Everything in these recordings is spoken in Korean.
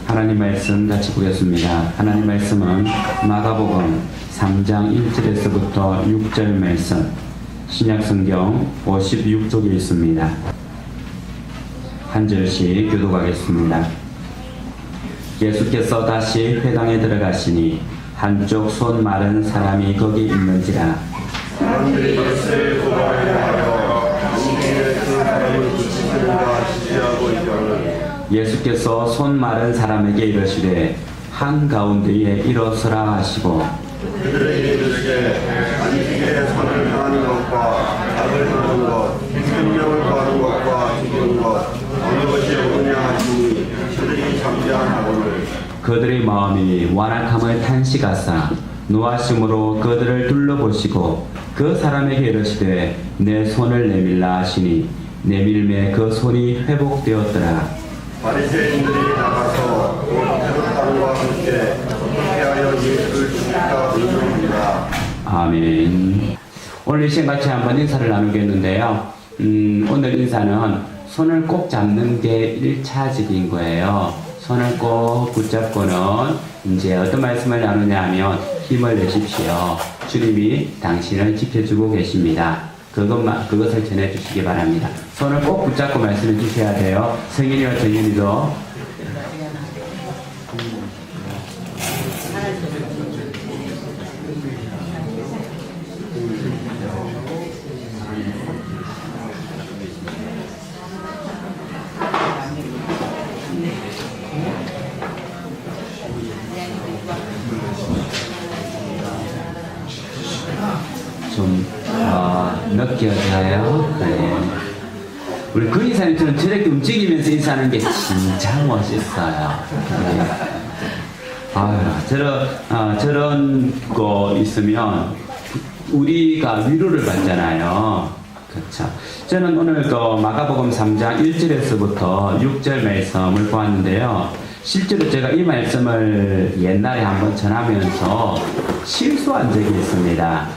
하나님 말씀 같이 보겠습니다. 하나님 말씀은 마가복음 3장 1절에서부터 6절 말씀, 신약성경 56쪽에 있습니다. 한 절씩 교독하겠습니다. 예수께서 다시 회당에 들어가시니 한쪽 손 마른 사람이 거기 있는지라. 사람들이 예수를 고발하여 당신의 그 사람을 붙이시는가 지지하고 있더니 예수께서 손 마른 사람에게 이르시되 한가운데에 일어서라 하시고 그들에게 이르시되 안식일에 손을 향하는 것과 닭을 하는 것, 생명을 구하는 것과 죽이는 것 어느 것이 옳으냐 하시니 그들이 잠잠하거늘 그들의 마음이 완악함을 탄식하사 노하심으로 그들을 둘러보시고 그 사람에게 이르시되 내 손을 내밀라 하시니 내밀매 그 손이 회복되었더라. 바리새인들이 나가서 헤롯당과 함께 어떻게 하여 예수를 죽일까 의논합니다. 아멘. 오늘 이 시간 같이 한번 인사를 나누겠는데요. 오늘 인사는 손을 꼭 잡는 게 1차적인 거예요. 손을 꼭 붙잡고는 이제 어떤 말씀을 나누냐 하면 힘을 내십시오. 주님이 당신을 지켜주고 계십니다. 그것을 전해주시기 바랍니다. 손을 꼭 붙잡고 말씀해 주셔야 돼요. 성인이와 정인이도. 좀 느껴져요. 네. 우리 그 인사님처럼 저렇게 움직이면서 인사하는 게 진짜 멋있어요. 네. 저런 거 있으면 우리가 위로를 받잖아요. 그렇죠. 저는 오늘 그 마가복음 3장 1절에서부터 6절 말씀을 보았는데요. 실제로 제가 이 말씀을 옛날에 한번 전하면서 실수한 적이 있습니다.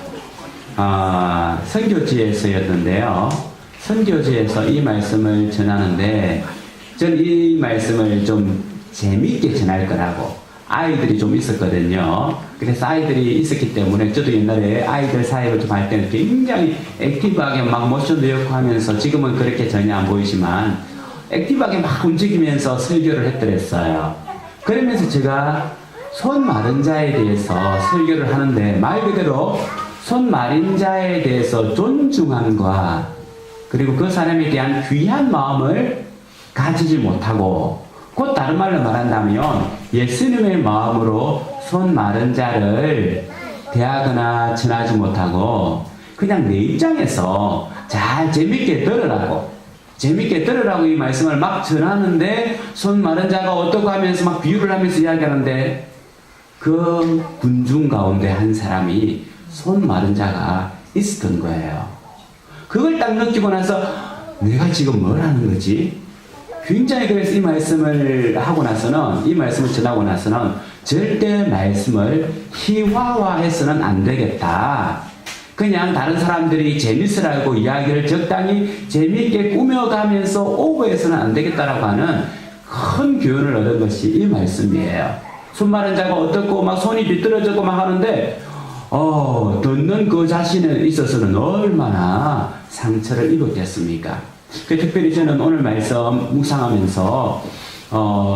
선교지에서였는데요. 선교지에서 이 말씀을 전하는데, 전 이 말씀을 좀 재미있게 전할 거라고. 아이들이 좀 있었거든요. 그래서 아이들이 있었기 때문에, 저도 옛날에 아이들 사역을 좀 할 때는 굉장히 액티브하게 막 모션도 넣고 하면서, 지금은 그렇게 전혀 안 보이지만, 액티브하게 막 움직이면서 설교를 했더랬어요. 그러면서 제가 손 마른 자에 대해서 설교를 하는데, 말 그대로 손 마른 자에 대해서 존중함과 그리고 그 사람에 대한 귀한 마음을 가지지 못하고, 곧 다른 말로 말한다면 예수님의 마음으로 손 마른 자를 대하거나 전하지 못하고 그냥 내 입장에서 잘 재밌게 들으라고 이 말씀을 막 전하는데, 손 마른 자가 어떻고 하면서 막 비유를 하면서 이야기하는데, 그 군중 가운데 한 사람이 손 마른 자가 있었던 거예요. 그걸 딱 느끼고 나서 내가 지금 뭘 하는 거지? 굉장히 그래서 이 말씀을 하고 나서는, 이 말씀을 전하고 나서는 절대 말씀을 희화화해서는 안 되겠다. 그냥 다른 사람들이 재밌으라고 이야기를 적당히 재미있게 꾸며가면서 오버해서는 안 되겠다라고 하는 큰 교훈을 얻은 것이 이 말씀이에요. 손 마른 자가 어떻고 막 손이 비뚤어지고 막 하는데, 듣는 그 자신에 있어서는 얼마나 상처를 입었겠습니까? 특별히 저는 오늘 말씀 묵상하면서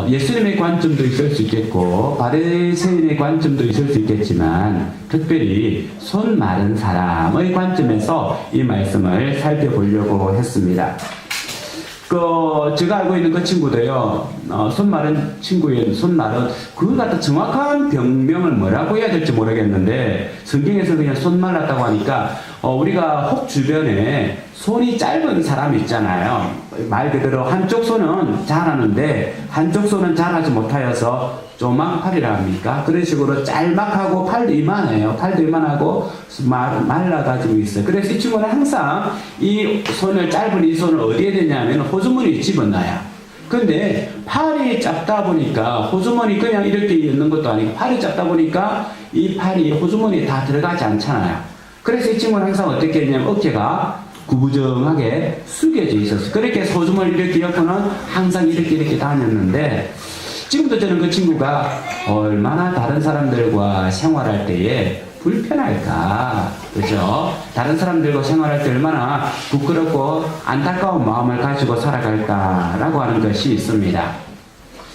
예수님의 관점도 있을 수 있겠고 바리새인의 관점도 있을 수 있겠지만, 특별히 손 마른 사람의 관점에서 이 말씀을 살펴보려고 했습니다. 제가 알고 있는 그 친구도요, 손 마른 친구의 그걸 갖다 정확한 병명을 뭐라고 해야 될지 모르겠는데, 성경에서 그냥 손 말랐다고 하니까, 우리가 혹 주변에 손이 짧은 사람 있잖아요. 말 그대로 한쪽 손은 잘하는데, 한쪽 손은 잘하지 못하여서 조망팔이라 합니까? 그런 식으로 짤막하고 팔도 이만해요. 팔도 이만하고 말라가지고 있어요. 그래서 이 친구는 항상 이 손을, 짧은 이 손을 어디에 대냐면 호주머니에 집어넣어요. 근데 팔이 작다 보니까 호주머니 그냥 이렇게 있는 것도 아니고, 팔이 작다 보니까 이 팔이 호주머니에 다 들어가지 않잖아요. 그래서 이 친구는 항상 어떻게 했냐면 어깨가 구부정하게 숙여져 있었어요. 그렇게 호주머니 이렇게 엮고는 항상 이렇게 다녔는데, 지금도 저는 그 친구가 얼마나 다른 사람들과 생활할 때에 불편할까, 그죠? 다른 사람들과 생활할 때 얼마나 부끄럽고 안타까운 마음을 가지고 살아갈까라고 하는 것이 있습니다.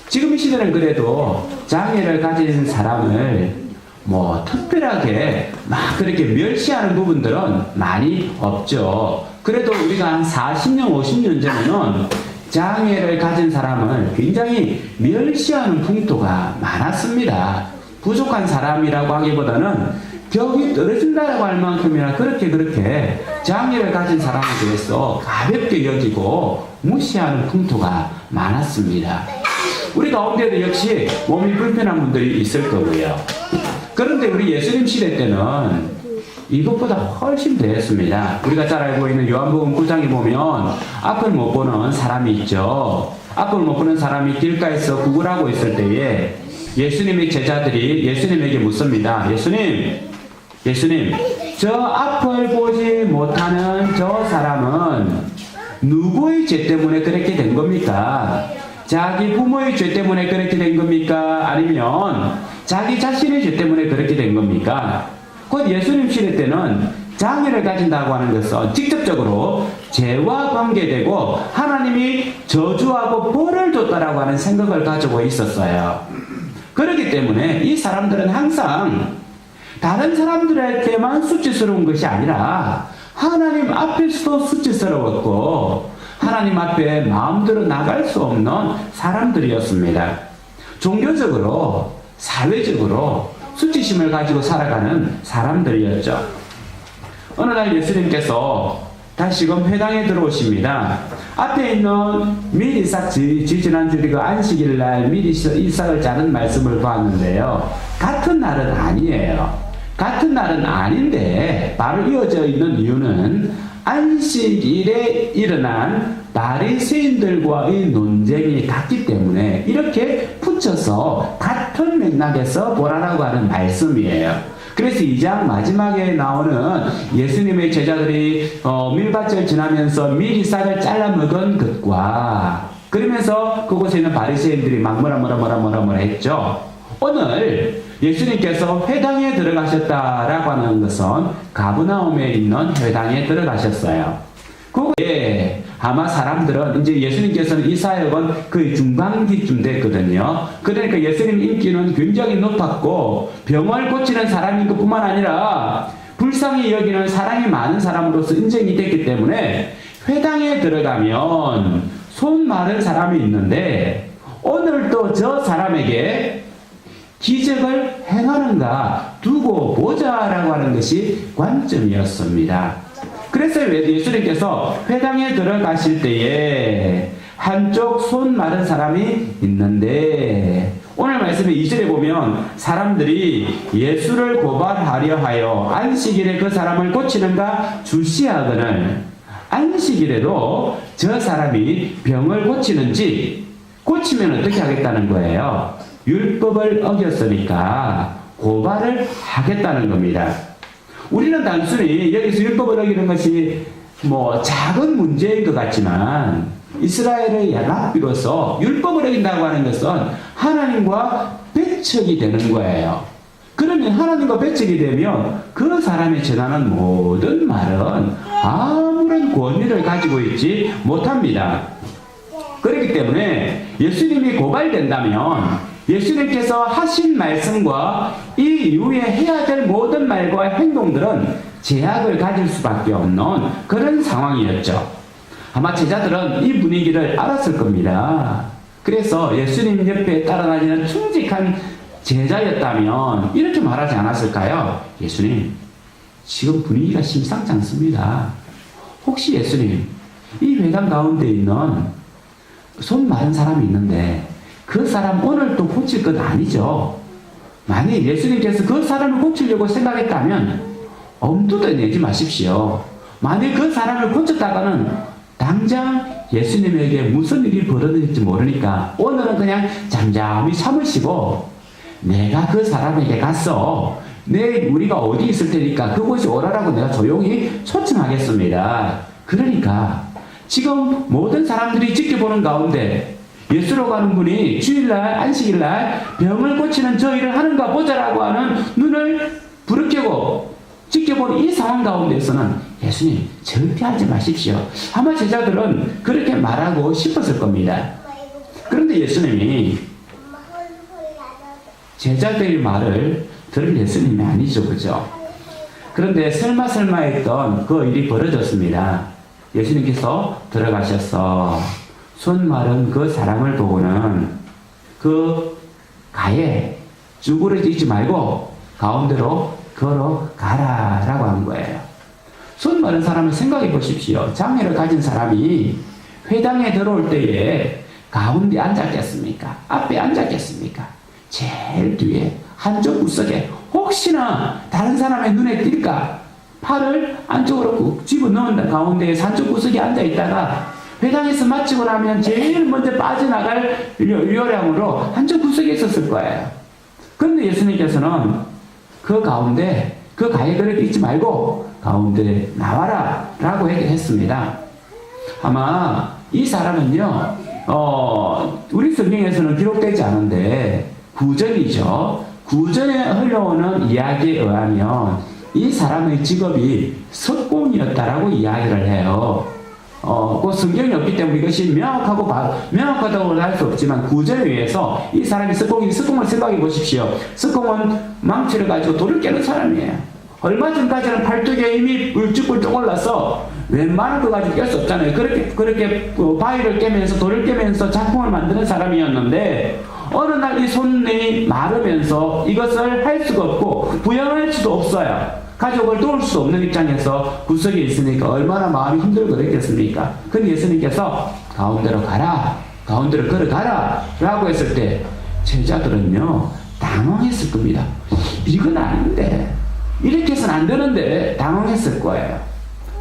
지금 이 시대는 그래도 장애를 가진 사람을 특별하게 막 그렇게 멸시하는 부분들은 많이 없죠. 그래도 우리가 한 40년, 50년 전에는 장애를 가진 사람을 굉장히 멸시하는 풍토가 많았습니다. 부족한 사람이라고 하기보다는 벽이 떨어진다라고 할 만큼이나 그렇게 장애를 가진 사람에 대해서 가볍게 여기고 무시하는 풍토가 많았습니다. 우리 가운데도 역시 몸이 불편한 분들이 있을 거고요. 그런데 우리 예수님 시대 때는 이것보다 훨씬 더했습니다. 우리가 잘 알고 있는 요한복음 9장에 보면 앞을 못 보는 사람이 있죠. 앞을 못 보는 사람이 길가에서 구걸하고 있을 때에 예수님의 제자들이 예수님에게 묻습니다. 예수님, 저 앞을 보지 못하는 저 사람은 누구의 죄 때문에 그렇게 된 겁니까? 자기 부모의 죄 때문에 그렇게 된 겁니까? 아니면 자기 자신의 죄 때문에 그렇게 된 겁니까? 곧 예수님 시대 때는 장애를 가진다고 하는 것은 직접적으로 죄와 관계되고 하나님이 저주하고 벌을 줬다라고 하는 생각을 가지고 있었어요. 그렇기 때문에 이 사람들은 항상 다른 사람들에게만 수치스러운 것이 아니라 하나님 앞에서도 수치스러웠고 하나님 앞에 마음대로 나갈 수 없는 사람들이었습니다. 종교적으로, 사회적으로 수치심을 가지고 살아가는 사람들이었죠. 어느 날 예수님께서 다시금 회당에 들어오십니다. 앞에 있는 미리 싹 지지난주 우리가 안식일 날 미리 이삭을 짜는 말씀을 보았는데요. 같은 날은 아니에요. 같은 날은 아닌데 바로 이어져 있는 이유는 안식일에 일어난 바리새인들과의 논쟁이 같기 때문에 이렇게 붙여서 같은 맥락에서 보라라고 하는 말씀이에요. 그래서 2장 마지막에 나오는 예수님의 제자들이 밀밭을 지나면서 미리 싹을 잘라 먹은 것과 그러면서 그곳에 있는 바리새인들이 막 뭐라 했죠. 오늘 예수님께서 회당에 들어가셨다라고 하는 것은 가브나움에 있는 회당에 들어가셨어요. 그게 아마 사람들은 이제 예수님께서는 이 사역은 거의 중반기쯤 됐거든요. 그러니까 예수님 인기는 굉장히 높았고 병을 고치는 사람인 것뿐만 아니라 불쌍히 여기는 사랑이 많은 사람으로서 인정이 됐기 때문에 회당에 들어가면 손 마른 사람이 있는데 오늘 또 저 사람에게 기적을 행하는가 두고 보자라고 하는 것이 관점이었습니다. 그래서 예수님께서 회당에 들어가실 때에 한쪽 손 마른 사람이 있는데 오늘 말씀의 2절에 보면 사람들이 예수를 고발하려 하여 안식일에 그 사람을 고치는가 주시하거늘 안식일에도 저 사람이 병을 고치는지 고치면 어떻게 하겠다는 거예요? 율법을 어겼으니까 고발을 하겠다는 겁니다. 우리는 단순히 여기서 율법을 어기는 것이 작은 문제인 것 같지만 이스라엘의 랍비로서 율법을 어긴다고 하는 것은 하나님과 배척이 되는 거예요. 그러면 하나님과 배척이 되면 그 사람이 전하는 모든 말은 아무런 권위를 가지고 있지 못합니다. 그렇기 때문에 예수님이 고발된다면 예수님께서 하신 말씀과 이 이후에 해야 될 모든 말과 행동들은 제약을 가질 수밖에 없는 그런 상황이었죠. 아마 제자들은 이 분위기를 알았을 겁니다. 그래서 예수님 옆에 따라다니는 충직한 제자였다면 이렇게 말하지 않았을까요? 예수님, 지금 분위기가 심상치 않습니다. 혹시 예수님, 이 회당 가운데 있는 손 마른 사람이 있는데 그 사람 오늘 또 고칠 건 아니죠. 만약 예수님께서 그 사람을 고치려고 생각했다면 엄두도 내지 마십시오. 만약 그 사람을 고쳤다가는 당장 예수님에게 무슨 일이 벌어질지 모르니까 오늘은 그냥 잠잠히 참으시고 내가 그 사람에게 갔어. 내일 우리가 어디 있을 테니까 그곳이 오라라고 내가 조용히 초청하겠습니다. 그러니까 지금 모든 사람들이 지켜보는 가운데 예수로 가는 분이 주일날, 안식일날 병을 고치는 저 일을 하는가 보자라고 하는 눈을 부르켜고 지켜본 이 상황 가운데서는 예수님 절대 하지 마십시오. 아마 제자들은 그렇게 말하고 싶었을 겁니다. 그런데 예수님이 제자들의 말을 들을 예수님이 아니죠. 그죠? 그런데 설마 했던 그 일이 벌어졌습니다. 예수님께서 들어가셔서 손 마른 그 사람을 보고는 그 가에 쭈그러지지 말고 가운데로 걸어가라 라고 한 거예요. 손 마른 사람을 생각해 보십시오. 장애를 가진 사람이 회당에 들어올 때에 가운데 앉았겠습니까? 앞에 앉았겠습니까? 제일 뒤에 한쪽 구석에 혹시나 다른 사람의 눈에 띌까 팔을 안쪽으로 꾹 집어넣은 가운데에 한쪽 구석에 앉아있다가 회당에서 마치고 나면 제일 먼저 빠져나갈 요량으로 한쪽 구석에 있었을 거예요. 그런데 예수님께서는 그 가운데 그 가에 그렇게 있지 말고 가운데 나와라 라고 얘기했습니다. 아마 이 사람은요 우리 성경에서는 기록되지 않은데 구전이죠. 구전에 흘러오는 이야기에 의하면 이 사람의 직업이 석공이었다라고 이야기를 해요. 그 성경이 없기 때문에 이것이 명확하다고 할 수 없지만 구전에 의해서 이 사람이 석공을 생각해 보십시오. 석공은 망치를 가지고 돌을 깨는 사람이에요. 얼마 전까지는 팔뚝에 힘이 불쭉불쭉 올라서 웬만한 거 가지고 깰 수 없잖아요. 그렇게 바위를 깨면서 돌을 깨면서 작품을 만드는 사람이었는데 어느 날 이 손이 마르면서 이것을 할 수가 없고 부양할 수도 없어요. 가족을 도울 수 없는 입장에서 구석에 있으니까 얼마나 마음이 힘들고 그랬겠습니까? 근데 예수님께서 가운데로 가라, 가운데로 걸어가라 라고 했을 때 제자들은요 당황했을 겁니다. 이건 아닌데, 이렇게 해서는 안 되는데 당황했을 거예요.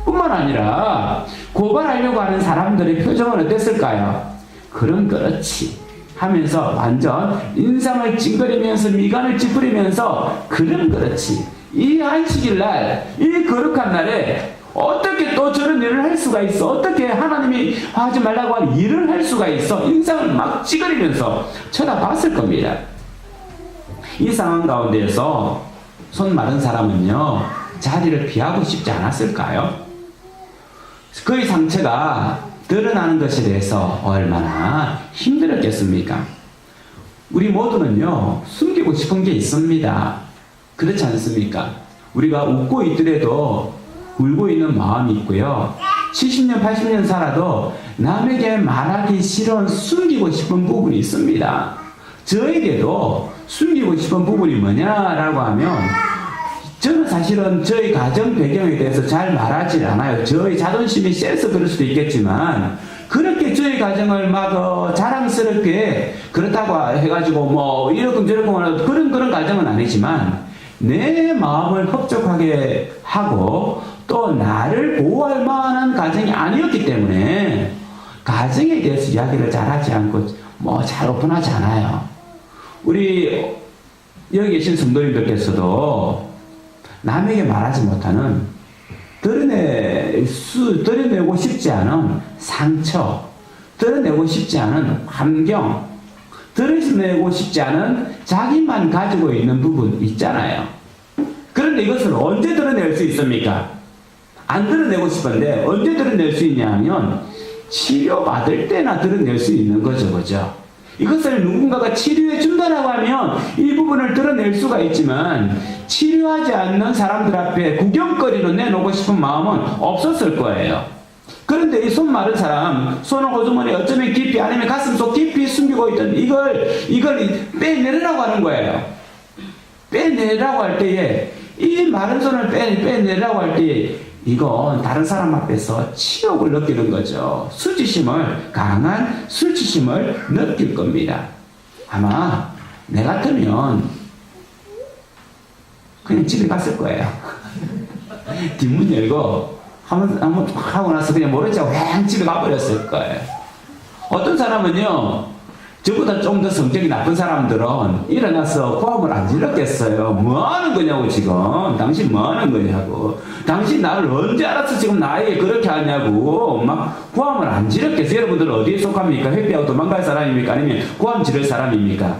뿐만 아니라 고발하려고 하는 사람들의 표정은 어땠을까요? 그럼 그렇지 하면서 완전 인상을 찡그리면서 미간을 찌푸리면서 그럼 그렇지, 이 안식일 날, 이 거룩한 날에 어떻게 또 저런 일을 할 수가 있어? 어떻게 하나님이 하지 말라고 한 일을 할 수가 있어? 인상을 막 찌그리면서 쳐다봤을 겁니다. 이 상황 가운데에서 손 마른 사람은요 자리를 피하고 싶지 않았을까요? 그의 상처가 드러나는 것에 대해서 얼마나 힘들었겠습니까? 우리 모두는요 숨기고 싶은 게 있습니다. 그렇지 않습니까? 우리가 웃고 있더라도 울고 있는 마음이 있고요. 70년 80년 살아도 남에게 말하기 싫은 숨기고 싶은 부분이 있습니다. 저에게도 숨기고 싶은 부분이 뭐냐라고 하면 저는 사실은 저희 가정 배경에 대해서 잘 말하지 않아요. 저희 자존심이 세서 그럴 수도 있겠지만 그렇게 저희 가정을 막 자랑스럽게 그렇다고 해가지고 뭐 이러고 저러고 그런 가정은 아니지만 내 마음을 흡족하게 하고 또 나를 보호할 만한 가정이 아니었기 때문에 가정에 대해서 이야기를 잘하지 않고 뭐 잘 오픈하지 않아요. 우리 여기 계신 성도님들께서도 남에게 말하지 못하는 드러내고 싶지 않은 상처, 드러내고 싶지 않은 환경, 드러내고 싶지 않은 자기만 가지고 있는 부분 있잖아요. 그런데 이것을 언제 드러낼 수 있습니까? 안 드러내고 싶은데 언제 드러낼 수 있냐면 치료받을 때나 드러낼 수 있는 거죠. 그죠? 이것을 누군가가 치료해 준다라고 하면 이 부분을 드러낼 수가 있지만 치료하지 않는 사람들 앞에 구경거리로 내놓고 싶은 마음은 없었을 거예요. 그런데 이 손 마른 사람, 손을 호주머니에 어쩌면 깊이 아니면 가슴 속 깊이 숨기고 있던 이걸 빼내라고 하는 거예요. 빼내라고 할 때에 이 마른 손을 빼내라고 할 때에 이건 다른 사람 앞에서 치욕을 느끼는 거죠. 강한 수치심을 느낄 겁니다. 아마 내 같으면 그냥 집에 갔을 거예요. 뒷문 열고 한번 하고 나서 그냥 모른 척 휑 집에 가버렸을 거예요. 어떤 사람은요 저보다 좀 더 성격이 나쁜 사람들은 일어나서 고함을 안 질렀겠어요. 뭐 하는 거냐고, 지금. 당신 뭐 하는 거냐고. 당신 나를 언제 알아서 지금 나에게 그렇게 하냐고. 막 고함을 안 질렀겠어요. 여러분들 어디에 속합니까? 회피하고 도망갈 사람입니까? 아니면 고함 지를 사람입니까?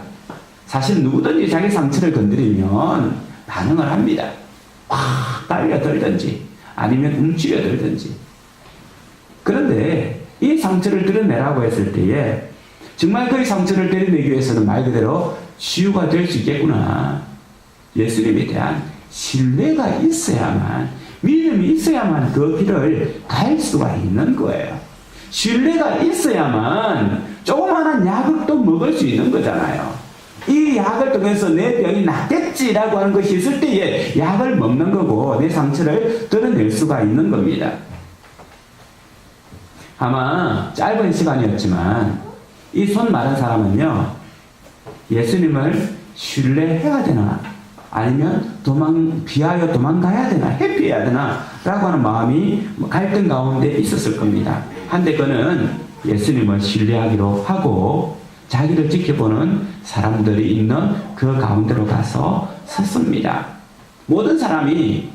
사실 누구든지 자기 상처를 건드리면 반응을 합니다. 확 달려들든지 아니면 움츠려들든지. 그런데 이 상처를 드러내라고 했을 때에 정말 그 상처를 드러내기 위해서는 말 그대로 치유가 될 수 있겠구나. 예수님에 대한 신뢰가 있어야만, 믿음이 있어야만 그 길을 갈 수가 있는 거예요. 신뢰가 있어야만 조그마한 약을 또 먹을 수 있는 거잖아요. 이 약을 통해서 내 병이 낫겠지라고 하는 것이 있을 때에 약을 먹는 거고 내 상처를 드러낼 수가 있는 겁니다. 아마 짧은 시간이었지만 이 손 마른 사람은요, 예수님을 신뢰해야 되나 아니면 피하여 도망가야 되나 회피해야 되나 라고 하는 마음이 갈등 가운데 있었을 겁니다. 한데 그는 예수님을 신뢰하기로 하고 자기를 지켜보는 사람들이 있는 그 가운데로 가서 섰습니다. 모든 사람이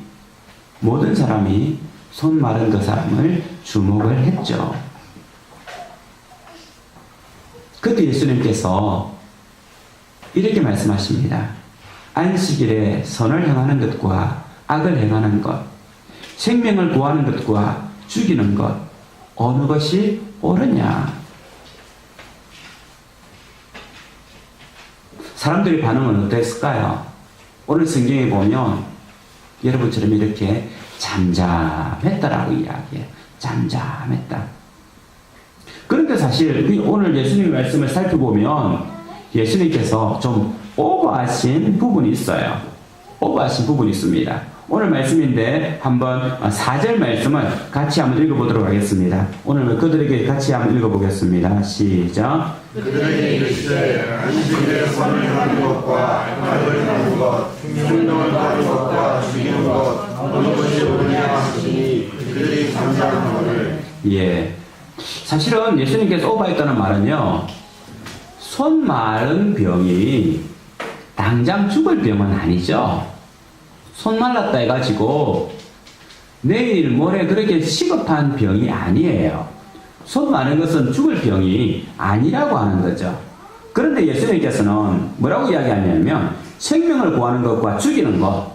손 마른 그 사람을 주목을 했죠. 그때 예수님께서 이렇게 말씀하십니다. 안식일에 선을 행하는 것과 악을 행하는 것, 생명을 구하는 것과 죽이는 것, 어느 것이 옳으냐? 사람들의 반응은 어땠을까요? 오늘 성경에 보면 여러분처럼 이렇게 잠잠했다라고 이야기해요. 잠잠했다. 그런데 사실 오늘 예수님의 말씀을 살펴보면 예수님께서 좀 오버하신 부분이 있어요. 오버하신 부분이 있습니다. 오늘 말씀인데 한번 4절 말씀을 같이 한번 읽어보도록 하겠습니다. 오늘 그들에게 같이 한번 읽어보겠습니다. 시작. 그들에게 이르시되 안식일에 선을 행하는 것과 악을 행하는 것, 생명을 구하는 것과 죽이는 것, 어느 것이 옳으냐 하시니 그들이 잠잠하거늘. 예. 사실은 예수님께서 오버했다는 말은요, 손 마른 병이 당장 죽을 병은 아니죠. 손 말랐다 해가지고 내일 모레 그렇게 시급한 병이 아니에요. 손 마른 것은 죽을 병이 아니라고 하는 거죠. 그런데 예수님께서는 뭐라고 이야기하냐면 생명을 구하는 것과 죽이는 것,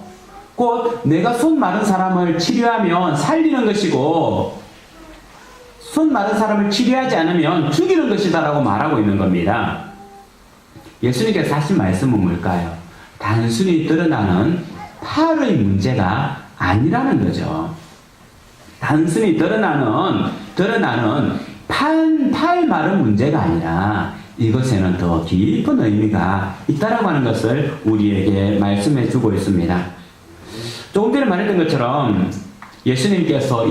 곧 내가 손 마른 사람을 치료하면 살리는 것이고 손 마른 사람을 치료하지 않으면 죽이는 것이다 라고 말하고 있는 겁니다. 예수님께서 하신 말씀은 뭘까요? 단순히 드러나는 팔의 문제가 아니라는 거죠. 단순히 드러나는 팔 마른 문제가 아니라 이것에는 더 깊은 의미가 있다라고 하는 것을 우리에게 말씀해 주고 있습니다. 조금 전에 말했던 것처럼 예수님께서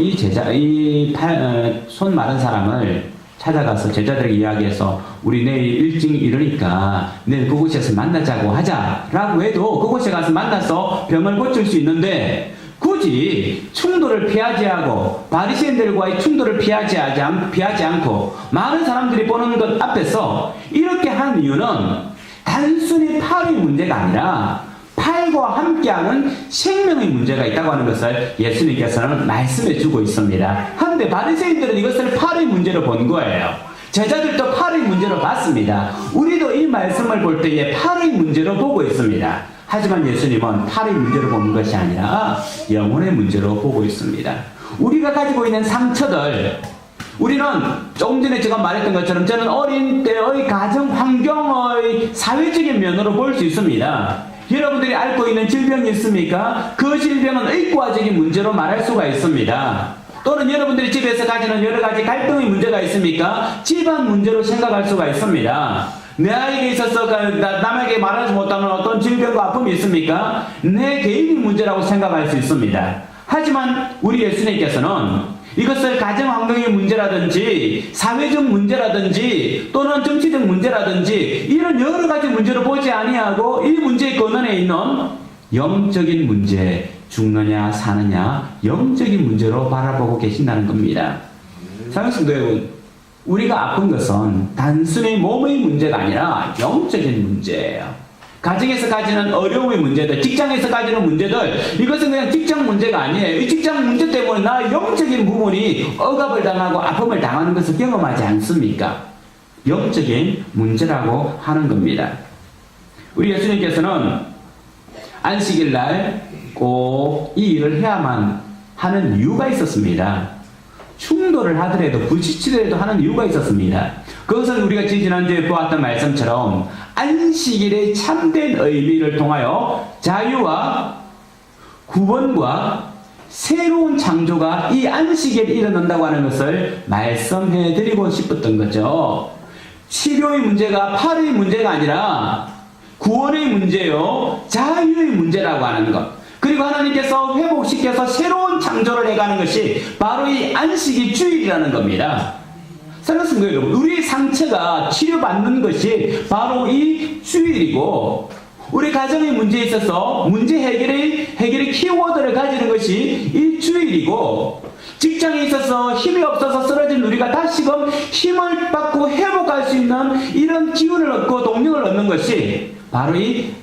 손 마른 사람을 찾아가서 제자들에게 이야기해서 우리 내일 일찍 일어니까 내일 그곳에서 만나자고 하자라고 해도 그곳에 가서 만나서 병을 고칠 수 있는데 굳이 충돌을 피하지 하고 바리새인들과의 충돌을 피하지 않고 많은 사람들이 보는 것 앞에서 이렇게 한 이유는 단순히 팔의 문제가 아니라 팔과 함께하는 생명의 문제가 있다고 하는 것을 예수님께서는 말씀해 주고 있습니다. 한데 바리새인들은 이것을 팔의 문제로 본 거예요. 제자들도 팔의 문제로 봤습니다. 우리도 이 말씀을 볼 때에 팔의 문제로 보고 있습니다. 하지만 예수님은 팔의 문제로 보는 것이 아니라 영혼의 문제로 보고 있습니다. 우리가 가지고 있는 상처들, 우리는 조금 전에 제가 말했던 것처럼 저는 어린 때의 가정 환경의 사회적인 면으로 볼 수 있습니다. 여러분들이 앓고 있는 질병이 있습니까? 그 질병은 의과적인 문제로 말할 수가 있습니다. 또는 여러분들이 집에서 가지는 여러 가지 갈등의 문제가 있습니까? 집안 문제로 생각할 수가 있습니다. 내 아이에게 있어서 남에게 말하지 못하는 어떤 질병과 아픔이 있습니까? 내 개인의 문제라고 생각할 수 있습니다. 하지만 우리 예수님께서는 이것을 가정 환경의 문제라든지 사회적 문제라든지 또는 정치적 문제라든지 이런 여러 가지 문제로 보지 아니하고 이 문제의 근원에 있는 영적인 문제, 죽느냐 사느냐 영적인 문제로 바라보고 계신다는 겁니다. 사랑하는 성도 여러분, 우리가 아픈 것은 단순히 몸의 문제가 아니라 영적인 문제예요. 가정에서 가지는 어려움의 문제들, 직장에서 가지는 문제들, 이것은 그냥 직장 문제가 아니에요. 이 직장 문제 때문에 나 영적인 부분이 억압을 당하고 아픔을 당하는 것을 경험하지 않습니까? 영적인 문제라고 하는 겁니다. 우리 예수님께서는 안식일 날 꼭 이 일을 해야만 하는 이유가 있었습니다. 충돌을 하더라도 부딪히더라도 하는 이유가 있었습니다. 그것은 우리가 지난주에 보았던 말씀처럼 안식일의 참된 의미를 통하여 자유와 구원과 새로운 창조가 이 안식일에 일어난다고 하는 것을 말씀해 드리고 싶었던 거죠. 치료의 문제가 팔의 문제가 아니라 구원의 문제요, 자유의 문제라고 하는 것. 그리고 하나님께서 회복시켜서 새로운 창조를 해가는 것이 바로 이 안식일 주일이라는 겁니다. 생각하신 거예요, 여러분. 우리 상처가 치료받는 것이 바로 이 주일이고, 우리 가정의 문제에 있어서 문제 해결의 키워드를 가지는 것이 이 주일이고, 직장에 있어서 힘이 없어서 쓰러진 우리가 다시금 힘을 받고 회복할 수 있는 이런 기운을 얻고 동력을 얻는 것이 바로 이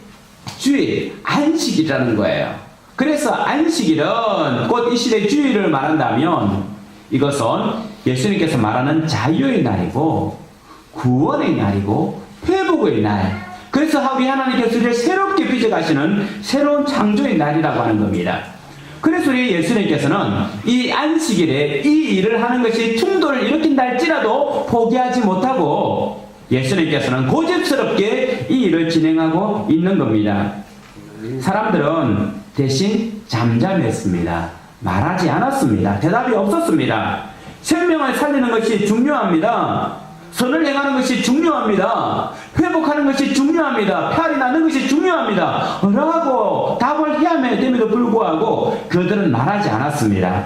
주일, 안식이라는 거예요. 그래서 안식일은 곧 이 시대의 주일을 말한다면 이것은 예수님께서 말하는 자유의 날이고 구원의 날이고 회복의 날, 그래서 우리 하나님께서 우리를 새롭게 빚어가시는 새로운 창조의 날이라고 하는 겁니다. 그래서 우리 예수님께서는 이 안식일에 이 일을 하는 것이 충돌을 일으킨다 할지라도 포기하지 못하고 예수님께서는 고집스럽게 이 일을 진행하고 있는 겁니다. 사람들은 대신 잠잠했습니다. 말하지 않았습니다. 대답이 없었습니다. 생명을 살리는 것이 중요합니다. 선을 행하는 것이 중요합니다. 회복하는 것이 중요합니다. 팔이 나는 것이 중요합니다. 라고 답을 해야 됨에도 불구하고 그들은 말하지 않았습니다.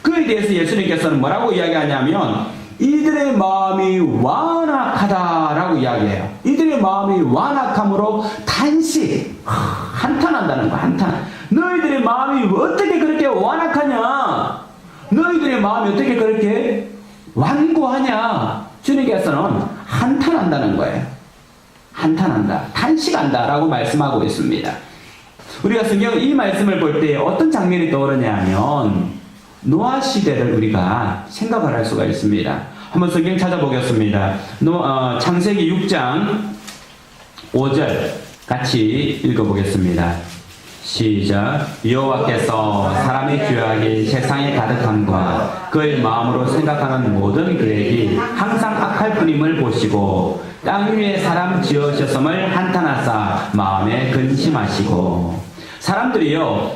그에 대해서 예수님께서는 뭐라고 이야기하냐면 이들의 마음이 완악하다라고 이야기해요. 이들의 마음이 완악함으로 단식, 한탄한다는 거, 한탄. 너희들의 마음이 어떻게 그렇게 완악하냐? 너희들의 마음이 어떻게 그렇게 완고하냐? 주님께서는 한탄한다는 거예요. 한탄한다, 탄식한다 라고 말씀하고 있습니다. 우리가 성경 이 말씀을 볼 때 어떤 장면이 떠오르냐 하면 노아 시대를 우리가 생각을 할 수가 있습니다. 한번 성경 찾아보겠습니다. 창세기 6장 5절 같이 읽어보겠습니다. 시작. 여호와께서 사람의 죄악이 세상에 가득함과 그의 마음으로 생각하는 모든 계획이 항상 악할 뿐임을 보시고 땅 위에 사람 지으셨음을 한탄하사 마음에 근심하시고. 사람들이요,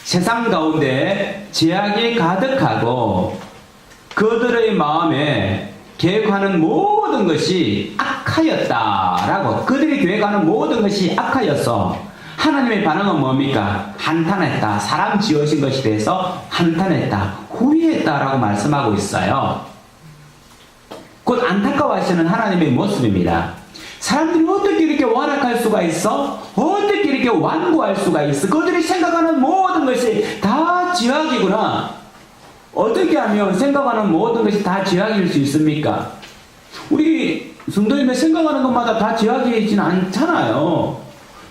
세상 가운데 죄악이 가득하고 그들의 마음에 계획하는 모든 것이 악하였다라고, 그들이 계획하는 모든 것이 악하였어. 하나님의 반응은 뭡니까? 한탄했다. 사람 지으신 것에 대해서 한탄했다. 후회했다라고 말씀하고 있어요. 곧 안타까워하시는 하나님의 모습입니다. 사람들이 어떻게 이렇게 완악할 수가 있어? 어떻게 이렇게 완고할 수가 있어? 그들이 생각하는 모든 것이 다 죄악이구나. 어떻게 하면 생각하는 모든 것이 다 죄악일 수 있습니까? 우리 성도님들 생각하는 것마다 다 죄악이진 않잖아요.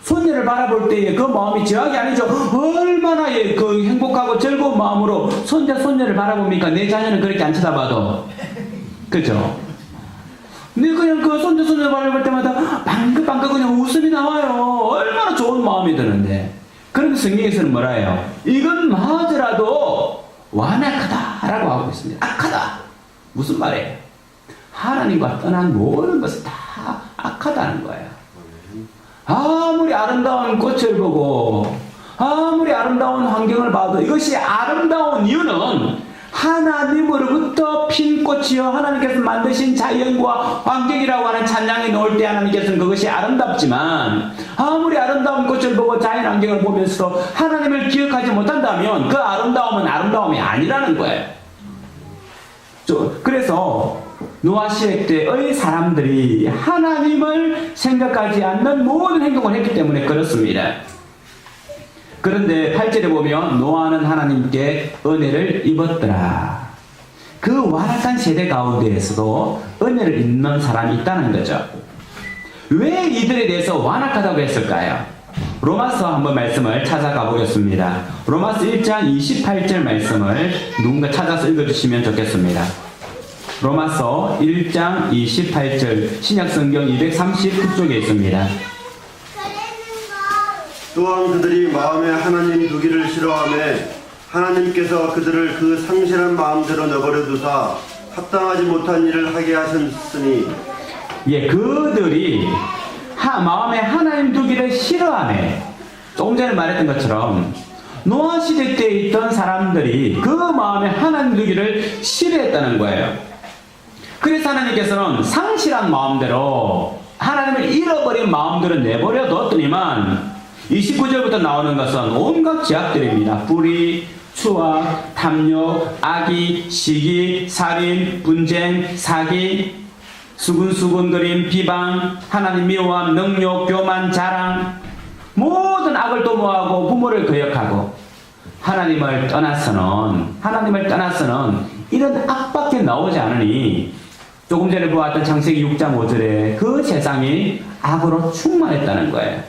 손녀를 바라볼 때에 그 마음이 죄악이 아니죠. 얼마나 그 행복하고 즐거운 마음으로 손녀를 바라봅니까? 내 자녀는 그렇게 안 쳐다봐도. 그죠? 근데 그냥 그 손녀를 바라볼 때마다 방긋방긋 그냥 웃음이 나와요. 얼마나 좋은 마음이 드는데. 그런데 성경에서는 뭐라 해요? 이건 마저라도 완악하다라고 하고 있습니다. 악하다. 무슨 말이에요? 하나님과 떠난 모든 것은 다 악하다는 거예요. 아무리 아름다운 꽃을 보고 아무리 아름다운 환경을 봐도 이것이 아름다운 이유는 하나님으로부터 핀 꽃이요, 하나님께서 만드신 자연과 환경이라고 하는 찬양에 놓을 때 하나님께서는 그것이 아름답지만, 아무리 아름다운 꽃을 보고 자연 환경을 보면서도 하나님을 기억하지 못한다면 그 아름다움은 아름다움이 아니라는 거예요. 그래서 노아 시대 때의 사람들이 하나님을 생각하지 않는 모든 행동을 했기 때문에 그렇습니다. 그런데 8절에 보면 노아는 하나님께 은혜를 입었더라. 그 완악한 세대 가운데에서도 은혜를 입는 사람이 있다는 거죠. 왜 이들에 대해서 완악하다고 했을까요? 로마서 한번 말씀을 찾아가 보겠습니다. 로마서 1장 28절 말씀을 누군가 찾아서 읽어주시면 좋겠습니다. 로마서 1장 28절 신약성경 239쪽에 있습니다. 또한 그들이 마음에 하나님 두기를 싫어하매 하나님께서 그들을 그 상실한 마음대로 내버려 두사 합당하지 못한 일을 하게 하셨으니 예, 그들이 마음에 하나님 두기를 싫어하네. 조금 전에 말했던 것처럼 노아 시대 때 있던 사람들이 그 마음에 하나님 두기를 싫어했다는 거예요. 그래서 하나님께서는 상실한 마음대로 하나님을 잃어버린 마음대로 내버려 뒀더니만 29절부터 나오는 것은 온갖 죄악들입니다. 불의, 추악, 탐욕, 악의, 시기, 살인, 분쟁, 사기, 수근수근거림, 비방, 하나님 미워함, 능욕, 교만, 자랑, 모든 악을 도모하고 부모를 거역하고 하나님을 떠나서는 이런 악밖에 나오지 않으니 조금 전에 보았던 창세기 6장 5절에 그 세상이 악으로 충만했다는 거예요.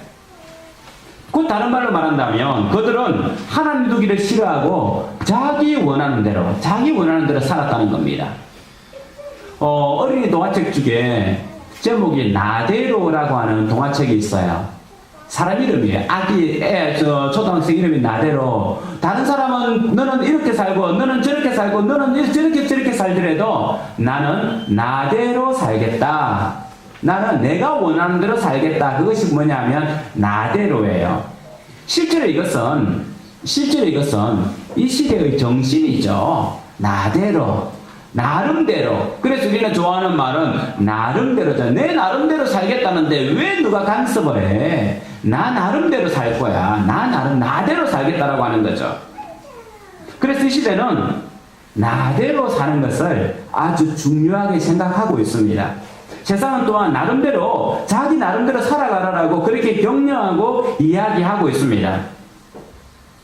그 다른 말로 말한다면 그들은 하나님 두기를 싫어하고 자기 원하는 대로 살았다는 겁니다. 어린이 동화책 중에 제목이 나대로라고 하는 동화책이 있어요. 사람 이름이에요. 초등학생 이름이 나대로. 다른 사람은 너는 이렇게 살고 너는 저렇게 살고 너는 저렇게 살더라도 나는 나대로 살겠다. 나는 내가 원하는 대로 살겠다. 그것이 뭐냐면 나대로예요. 실제로 이것은 이 시대의 정신이죠. 나름대로. 그래서 우리는 좋아하는 말은 나름대로죠. 내 나름대로 살겠다는데 왜 누가 간섭을 해? 나 나름대로 살 거야. 나대로 살겠다라고 하는 거죠. 그래서 이 시대는 나대로 사는 것을 아주 중요하게 생각하고 있습니다. 세상은 또한 자기 나름대로 살아가라라고 그렇게 격려하고 이야기하고 있습니다.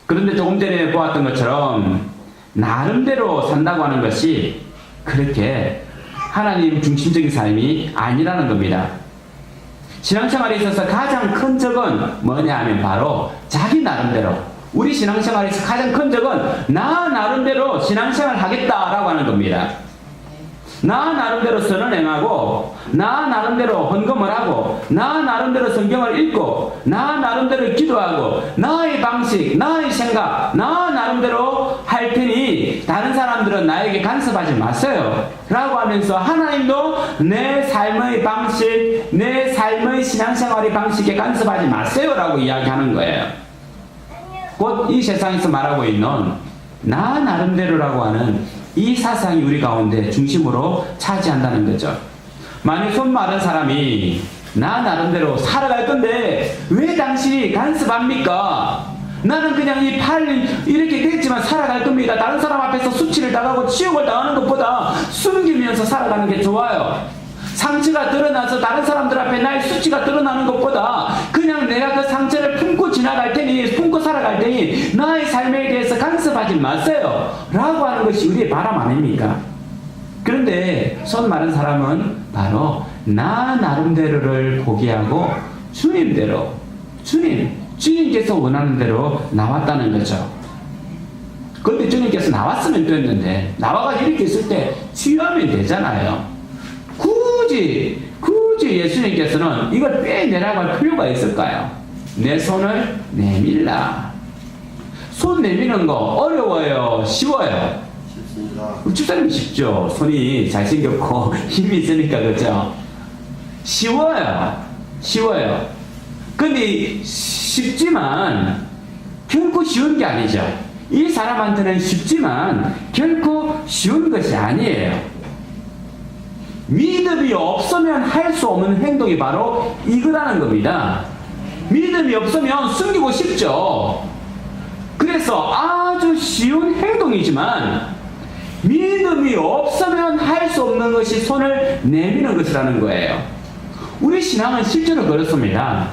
그런데 조금 전에 보았던 것처럼 나름대로 산다고 하는 것이 그렇게 하나님 중심적인 삶이 아니라는 겁니다. 신앙생활에 있어서 가장 큰 적은 뭐냐 하면 바로 자기 나름대로, 우리 신앙생활에서 가장 큰 적은 나 나름대로 신앙생활 하겠다라고 하는 겁니다. 나 나름대로 선을 행하고 나 나름대로 헌금을 하고 나 나름대로 성경을 읽고 나 나름대로 기도하고 나의 방식, 나의 생각, 나 나름대로 할 테니 다른 사람들은 나에게 간섭하지 마세요 라고 하면서 하나님도 내 삶의 방식, 내 삶의 신앙생활의 방식에 간섭하지 마세요 라고 이야기하는 거예요. 곧 이 세상에서 말하고 있는 나 나름대로라고 하는 이 사상이 우리 가운데 중심으로 차지한다는 거죠. 만약 손 마른 사람이 나 나름대로 살아갈 건데 왜 당신이 간섭합니까? 나는 그냥 이 팔 이렇게 됐지만 살아갈 겁니다. 다른 사람 앞에서 수치를 당하고 치욕을 당하는 것보다 숨기면서 살아가는 게 좋아요. 상처가 드러나서 다른 사람들 앞에 나의 수치가 드러나는 것보다 그냥 내가 그 상처를 품고 살아갈 테니 나의 삶에 대해서 간섭하지 마세요 라고 하는 것이 우리의 바람 아닙니까? 그런데 손 마른 사람은 바로 나 나름대로를 포기하고 주님께서 원하는 대로 나왔다는 거죠. 그런데 주님께서 나왔으면 됐는데 나와가지고 이렇게 있을 때 치유하면 되잖아요. 굳이 예수님께서는 이걸 빼내라고 할 필요가 있을까요? 내 손을 내밀라. 손 내미는 거 어려워요? 쉬워요? 쉽습니다. 집사님이 쉽죠. 손이 잘생겼고 힘이 있으니까 그죠? 쉬워요. 근데 쉽지만 결코 쉬운 게 아니죠. 이 사람한테는 쉽지만 결코 쉬운 것이 아니에요. 믿음이 없으면 할 수 없는 행동이 바로 이거라는 겁니다. 믿음이 없으면 숨기고 싶죠. 그래서 아주 쉬운 행동이지만 믿음이 없으면 할 수 없는 것이 손을 내미는 것이라는 거예요. 우리 신앙은 실제로 그렇습니다.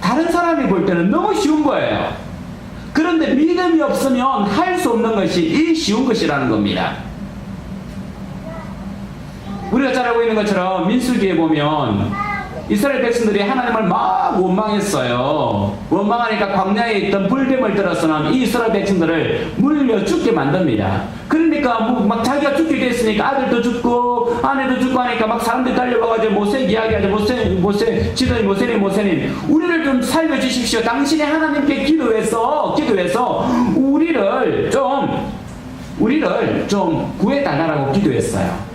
다른 사람이 볼 때는 너무 쉬운 거예요. 그런데 믿음이 없으면 할 수 없는 것이 이 쉬운 것이라는 겁니다. 우리가 잘 알고 있는 것처럼 민수기에 보면 이스라엘 백성들이 하나님을 막 원망했어요. 원망하니까 광야에 있던 불뱀을 들어서는 이 이스라엘 백성들을 물려 죽게 만듭니다. 그러니까 막 자기가 죽게 됐으니까 아들도 죽고 아내도 죽고 하니까 막 사람들이 달려와가지고 모세 이야기하죠. 모세 지도님 모세님 우리를 좀 살려주십시오. 당신이 하나님께 기도해서 우리를 좀 구해달라고 기도했어요.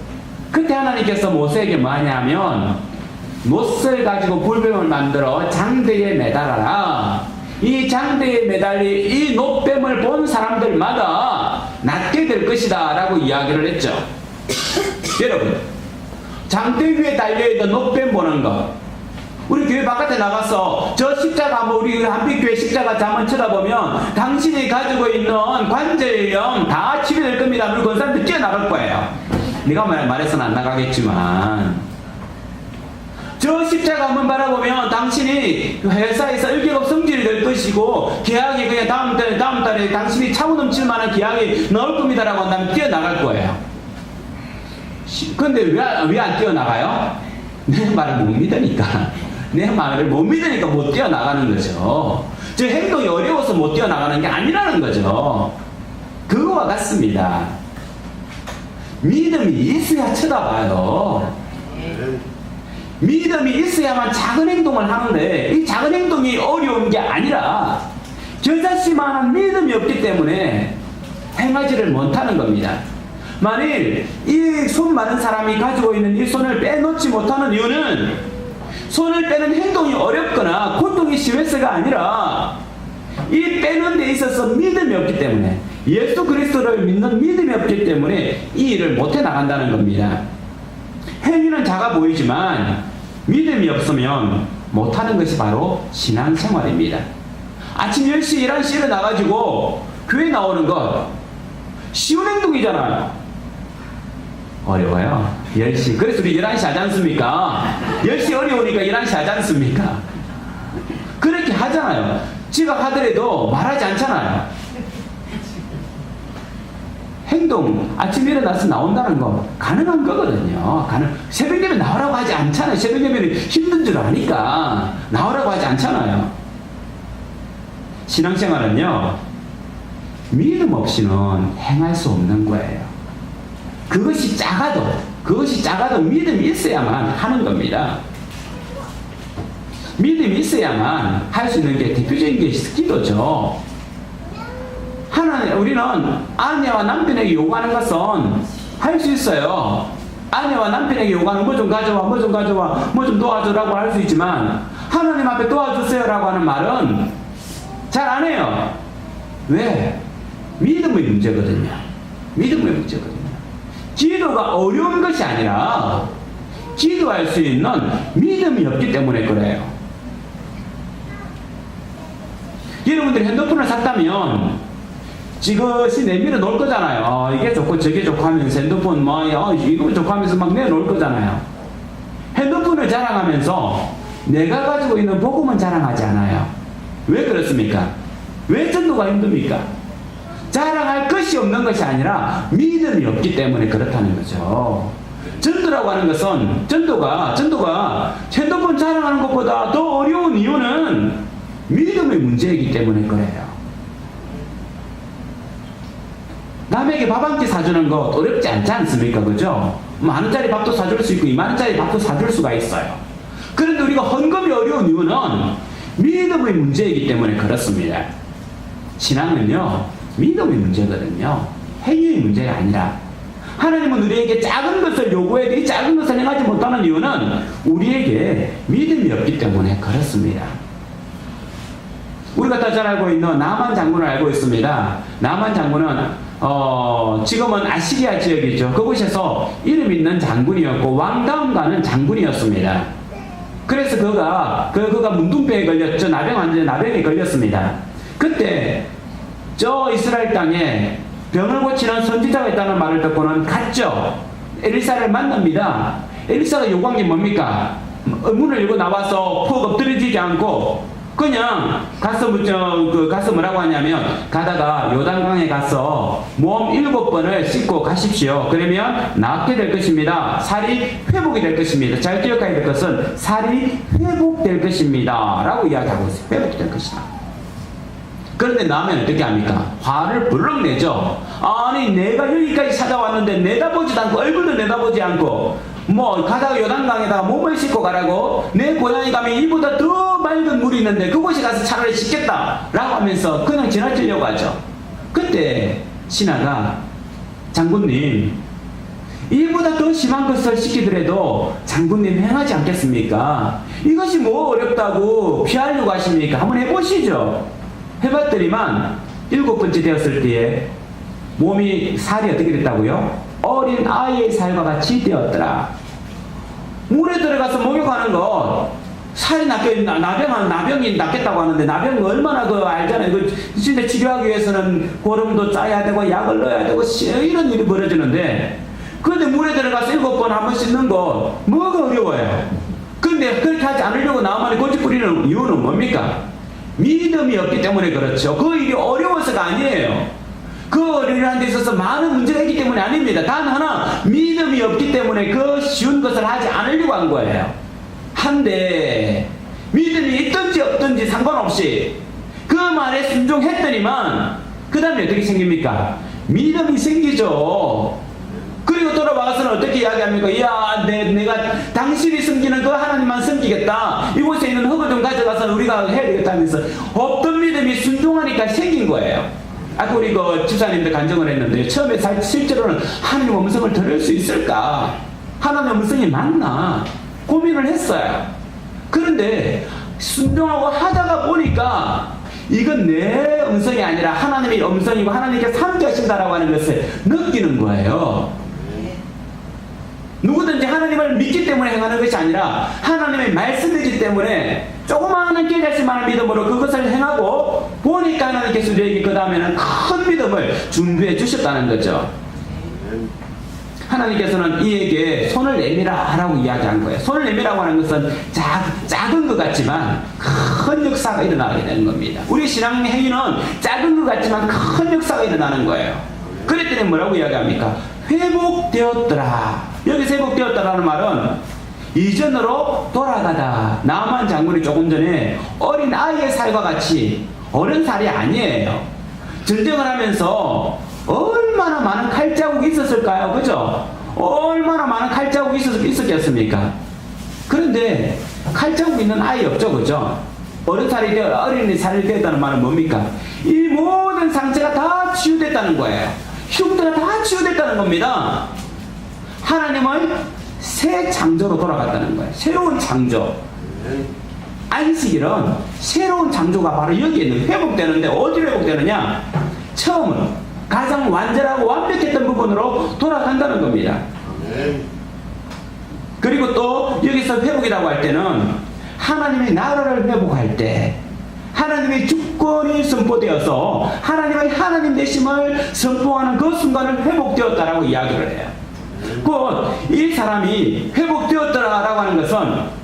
그때 하나님께서 모세에게 뭐 하냐면 못을 가지고 불뱀을 만들어 장대에 매달아라. 이 장대에 매달린 이 놋뱀을 본 사람들마다 낫게 될 것이다 라고 이야기를 했죠. 여러분, 장대 위에 달려있던 놋뱀 보는 것, 우리 교회 바깥에 나가서 저 십자가 한번 우리 한빛교회 십자가 한번 쳐다보면 당신이 가지고 있는 관절염 다 치료될 겁니다. 그리고 그 사람들 뛰어나갈 거예요. 내가 말해서는 안 나가겠지만 저 십자가 한번 바라보면 당신이 회사에서 일개업 성질이 될 것이고 계약이 그냥 다음 달에 당신이 차고 넘칠 만한 계약이 나올 겁니다라고 한다면 뛰어나갈 거예요. 근데 왜 안 뛰어나가요? 내 말을 못 믿으니까. 내 말을 못 믿으니까 못 뛰어나가는 거죠. 저 행동이 어려워서 못 뛰어나가는 게 아니라는 거죠. 그거와 같습니다. 믿음이 있어야 쳐다봐요. 믿음이 있어야만 작은 행동을 하는데 이 작은 행동이 어려운 게 아니라 저 자신만한 믿음이 없기 때문에 행하지를 못하는 겁니다. 만일 이 손 많은 사람이 가지고 있는 이 손을 빼놓지 못하는 이유는 손을 빼는 행동이 어렵거나 고통이 심해서가 아니라 이 빼는 데 있어서 믿음이 없기 때문에 예수 그리스도를 믿는 믿음이 없기 때문에 이 일을 못해 나간다는 겁니다. 행위는 작아 보이지만 믿음이 없으면 못하는 것이 바로 신앙생활입니다. 아침 10시, 11시에 일어나가지고 교회 나오는 것 쉬운 행동이잖아요. 어려워요. 10시. 그래서 우리 11시 하지 않습니까? 10시 어려우니까 11시 하지 않습니까? 그렇게 하잖아요. 지각하더라도 말하지 않잖아요. 행동, 아침에 일어나서 나온다는 거 가능한 거거든요. 새벽 예배 나오라고 하지 않잖아요. 새벽 예배는 힘든 줄 아니까 나오라고 하지 않잖아요. 신앙생활은요, 믿음 없이는 행할 수 없는 거예요. 그것이 작아도 믿음이 있어야만 하는 겁니다. 믿음이 있어야만 할 수 있는 게 대표적인 게 기도죠. 우리는 아내와 남편에게 요구하는 것은 할 수 있어요. 아내와 남편에게 요구하는 뭐 좀 가져와, 뭐 좀 도와줘라고 할 수 있지만 하나님 앞에 도와주세요라고 하는 말은 잘 안 해요. 왜? 믿음의 문제거든요. 기도가 어려운 것이 아니라 기도할 수 있는 믿음이 없기 때문에 그래요. 여러분들이 핸드폰을 샀다면 지그시 내밀어 놓을 거잖아요. 이게 좋고 저게 좋고 하면서 핸드폰 이거 좋고 하면서 막 내놓을 거잖아요. 핸드폰을 자랑하면서 내가 가지고 있는 복음은 자랑하지 않아요. 왜 그렇습니까? 왜 전도가 힘듭니까? 자랑할 것이 없는 것이 아니라 믿음이 없기 때문에 그렇다는 거죠. 전도라고 하는 것은 전도가 핸드폰 자랑하는 것보다 더 어려운 이유는 믿음의 문제이기 때문에 그래요. 남에게 밥 한 끼 사주는 것 어렵지 않지 않습니까? 그죠? 10,000원짜리 밥도 사줄 수 있고 20,000원짜리 밥도 사줄 수가 있어요. 그런데 우리가 헌금이 어려운 이유는 믿음의 문제이기 때문에 그렇습니다. 신앙은요, 믿음의 문제거든요. 행위의 문제가 아니라 하나님은 우리에게 작은 것을 요구해도 이 작은 것을 행하지 못하는 이유는 우리에게 믿음이 없기 때문에 그렇습니다. 우리가 다 잘 알고 있는 나만 장군을 알고 있습니다. 나만 장군은 지금은 아시리아 지역이죠. 그곳에서 이름 있는 장군이었고 왕 다음 가는 장군이었습니다. 그래서 그가 문둥병에 걸렸죠. 나병에 걸렸습니다. 그때 저 이스라엘 땅에 병을 고치는 선지자가 있다는 말을 듣고는 갔죠. 엘리사를 만납니다. 엘리사가 요구한 게 뭡니까? 문을 열고 나와서 푹 엎드려지지 않고 그냥 가서 가서 뭐라고 하냐면 가다가 요단강에 가서 몸 7번을 씻고 가십시오. 그러면 낫게 될 것입니다. 살이 회복이 될 것입니다. 잘 기억해야 될 것은 살이 회복될 것입니다. 라고 이야기하고 있어요. 회복될 것이다. 그런데 나면 어떻게 합니까? 화를 불럭 내죠. 아니 내가 여기까지 찾아왔는데 내다보지도 않고 얼굴도 내다보지 않고 뭐 가다가 요단강에다가 몸을 씻고 가라고 내 고향에 가면 이보다 더 맑은 물이 있는데 그곳에 가서 차라리 씻겠다 라고 하면서 그냥 지나치려고 하죠. 그때 신하가 장군님 이보다 더 심한 것을 시키더라도 장군님 행하지 않겠습니까? 이것이 뭐 어렵다고 피하려고 하십니까? 한번 해보시죠. 해봤더니만 7번째 되었을 때에 몸이 살이 어떻게 됐다고요? 어린 아이의 살과 같이 되었더라. 물에 들어가서 목욕하는 것 살이 나병이 낫겠다고 하는데 나병 얼마나 알잖아요. 진짜 치료하기 위해서는 고름도 짜야 되고 약을 넣어야 되고 이런 일이 벌어지는데 그런데 물에 들어가서 7번 한 번 씻는 거 뭐가 어려워요. 근데 그렇게 하지 않으려고 나만이 고집 부리는 이유는 뭡니까? 믿음이 없기 때문에 그렇죠. 그 일이 어려워서가 아니에요. 그 어린이라는 데 있어서 많은 문제가 있기 때문에 아닙니다. 단 하나 믿음이 없기 때문에 그 쉬운 것을 하지 않으려고 한 거예요. 한데 믿음이 있든지 없든지 상관없이 그 말에 순종했더니만 그 다음에 어떻게 생깁니까? 믿음이 생기죠. 그리고 돌아와서는 어떻게 이야기합니까? 이야 내가 당신이 섬기는 그 하나님만 섬기겠다. 이곳에 있는 흙을 좀 가져가서 우리가 해야 되겠다 하면서 없던 믿음이 순종하니까 생긴 거예요. 아까 우리 집사님들 간증을 했는데 처음에 실제로는 하나님 음성을 들을 수 있을까? 하나님 음성이 맞나? 고민을 했어요. 그런데 순종하고 하다가 보니까 이건 내 음성이 아니라 하나님의 음성이고 하나님께서 함께 하신다라고 하는 것을 느끼는 거예요. 누구든지 하나님을 믿기 때문에 행하는 것이 아니라 하나님의 말씀이기 때문에 조그마한 깨달을만한 믿음으로 그것을 행하고 보니까 하나님께서 우리에게 그 다음에는 큰 믿음을 준비해 주셨다는 거죠. 하나님께서는 이에게 손을 내미라 라고 이야기한 거예요. 손을 내미라고 하는 것은 작은 것 같지만 큰 역사가 일어나게 되는 겁니다. 우리 신앙 행위는 작은 것 같지만 큰 역사가 일어나는 거예요. 그랬더니 뭐라고 이야기합니까? 회복되었더라. 여기서 회복되었다라는 말은 이전으로 돌아가다. 나만 장군이 조금 전에 어린 아이의 살과 같이 어른 살이 아니에요. 전쟁을 하면서 얼마나 많은 칼자국이 있었을까요? 그죠? 얼마나 많은 칼자국이 있었겠습니까? 그런데 칼자국 있는 아이 없죠, 그죠? 어린 살이 되었다는 말은 뭡니까? 이 모든 상처가 다 치유됐다는 거예요. 흉터가 다 치유됐다는 겁니다. 하나님은 새 창조로 돌아갔다는 거예요. 새로운 창조. 안식일은 새로운 창조가 바로 여기에 있는 회복되는데 어디로 회복되느냐? 처음은 가장 완전하고 완벽했던 부분으로 돌아간다는 겁니다. 그리고 또 여기서 회복이라고 할 때는 하나님의 나라를 회복할 때 하나님의 주권이 선포되어서 하나님의 하나님 되심을 선포하는 그 순간을 회복되었다라고 이야기를 해요. 곧 이 사람이 회복되었더라라고 하는 것은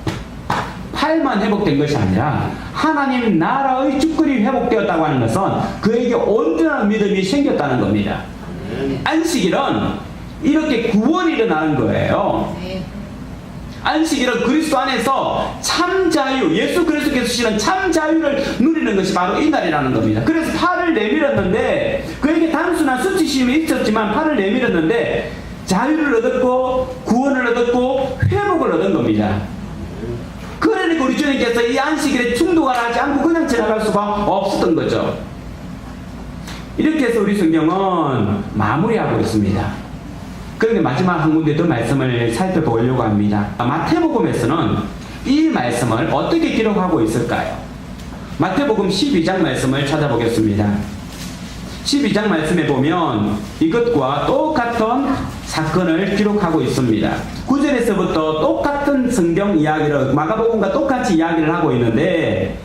팔만 회복된 것이 아니라 하나님 나라의 주권이 회복되었다고 하는 것은 그에게 온전한 믿음이 생겼다는 겁니다. 안식일은 이렇게 구원이 일어나는 거예요. 안식일은 그리스도 안에서 참 자유, 예수 그리스도께서 주시는 참 자유를 누리는 것이 바로 이 날이라는 겁니다. 그래서 팔을 내밀었는데 그에게 단순한 수치심이 있었지만 팔을 내밀었는데 자유를 얻었고 구원을 얻었고 회복을 얻은 겁니다. 그러니까 우리 주님께서 이 안식일에 중독을 하지 않고 그냥 지나갈 수가 없었던 거죠. 이렇게 해서 우리 성경은 마무리하고 있습니다. 그런데 마지막 한 군데 더 말씀을 살펴보려고 합니다. 마태복음에서는 이 말씀을 어떻게 기록하고 있을까요? 마태복음 12장 말씀을 찾아보겠습니다. 12장 말씀에 보면 이것과 똑같은 사건을 기록하고 있습니다. 9절에서부터 똑같은 성경 이야기를 마가복음과 똑같이 이야기를 하고 있는데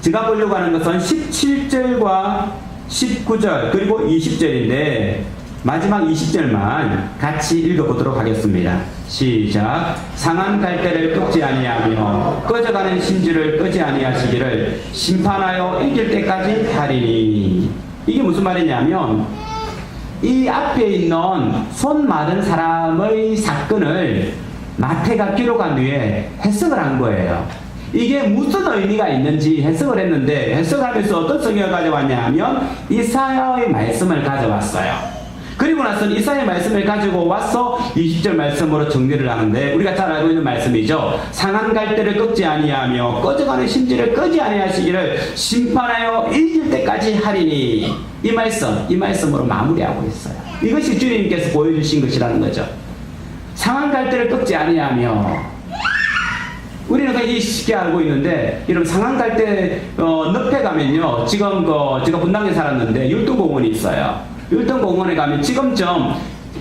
제가 보려고 하는 것은 17절과 19절 그리고 20절인데 마지막 20절만 같이 읽어보도록 하겠습니다. 시작. 상한 갈대를 꺾지 아니하며 꺼져가는 심지를 끄지 아니하시기를 심판하여 이길 때까지 하리니. 이게 무슨 말이냐면 이 앞에 있는 손 마른 사람의 사건을 마태가 기록한 뒤에 해석을 한 거예요. 이게 무슨 의미가 있는지 해석을 했는데, 해석하면서 어떤 성경을 가져왔냐 하면 이사야의 말씀을 가져왔어요. 그리고 나서 이사야의 말씀을 가지고 와서 20절 말씀으로 정리를 하는데, 우리가 잘 알고 있는 말씀이죠. 상한 갈대를 꺾지 아니하며 꺼져가는 심지를 끄지 아니하시기를 심판하여 이길 때까지 하리니. 이 말씀으로 마무리하고 있어요. 이것이 주님께서 보여주신 것이라는 거죠. 상한 갈대를 꺾지 아니하며, 우리는 그냥 쉽게 알고 있는데, 여러분 상한 갈대 늪에 가면요, 지금 제가 분당에 살았는데 율동공원이 있어요. 율동공원에 가면 지금쯤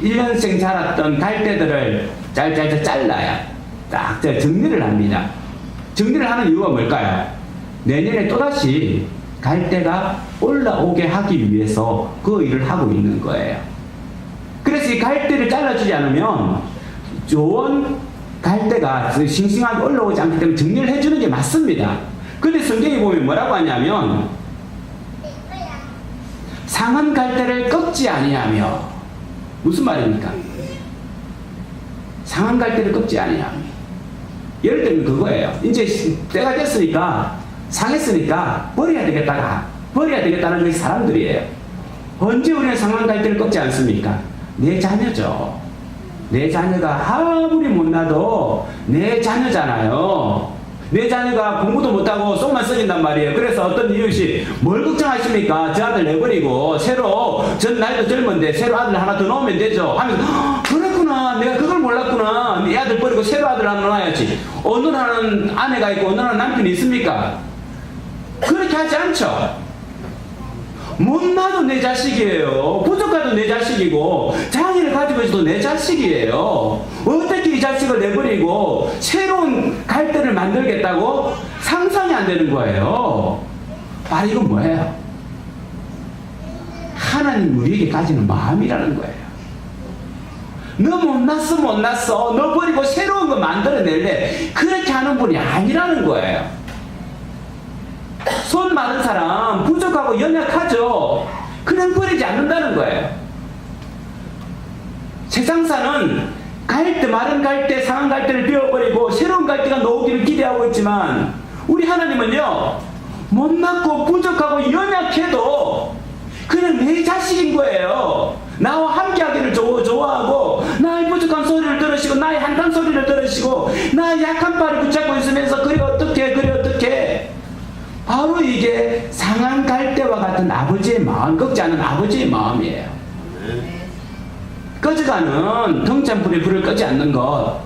1년생 자랐던 갈대들을 잘 잘라요. 딱 정리를 합니다. 정리를 하는 이유가 뭘까요? 내년에 또다시 갈대가 올라오게 하기 위해서 그 일을 하고 있는 거예요. 그래서 이 갈대를 잘라주지 않으면 좋은 갈대가 싱싱하게 올라오지 않기 때문에 정리를 해주는 게 맞습니다. 근데 성경에 보면 뭐라고 하냐면 상한 갈대를 꺾지 아니하며. 무슨 말입니까? 상한 갈대를 꺾지 아니하며. 예를 들면 그거예요. 이제 때가 됐으니까, 상했으니까 버려야 되겠다는 게 사람들이에요. 언제 우리는 상한 갈대를 꺾지 않습니까? 내 자녀죠. 내 자녀가 아무리 못나도 내 자녀잖아요. 내 자녀가 공부도 못하고 속만 썩인단 말이에요. 그래서 어떤 이웃이 뭘 걱정하십니까? 저 아들 내버리고 새로, 전 나이도 젊은데 새로 아들 하나 더 넣으면 되죠 하면서, 그랬구나, 내가 그걸 몰랐구나, 네 아들 버리고 새로 아들 하나 넣어야지. 어느 나라는 아내가 있고 어느 나라는 남편이 있습니까? 그렇게 하지 않죠. 못나도 내 자식이에요. 부족해도 내 자식이고, 장애를 가지고 있어도 내 자식이에요. 어떻게 이 자식을 내버리고 새로운 갈대를 만들겠다고? 상상이 안 되는 거예요. 아, 이건 뭐예요? 하나님 우리에게 가지는 마음이라는 거예요. 너 못났어. 너 버리고 새로운 거 만들어낼래. 그렇게 하는 분이 아니라는 거예요. 손 마른 사람, 부족하고 연약하죠. 그냥 버리지 않는다는 거예요. 세상사는 갈대, 마른 갈대, 상한 갈대를 베어버리고 새로운 갈대가 나오기를 기대하고 있지만, 우리 하나님은요, 못났고 부족하고 연약해도 그냥 내 자식인 거예요. 나와 함께하기를 좋아하고, 나의 부족한 소리를 들으시고, 나의 한탄 소리를 들으시고, 나의 약한 팔을 붙잡고 있으면서 그래 어떻게 바로 이게 상한 갈대와 같은 아버지의 마음, 꺾지 않은 아버지의 마음이에요. 꺼져가는 등잔불에 불을 끄지 않는 것.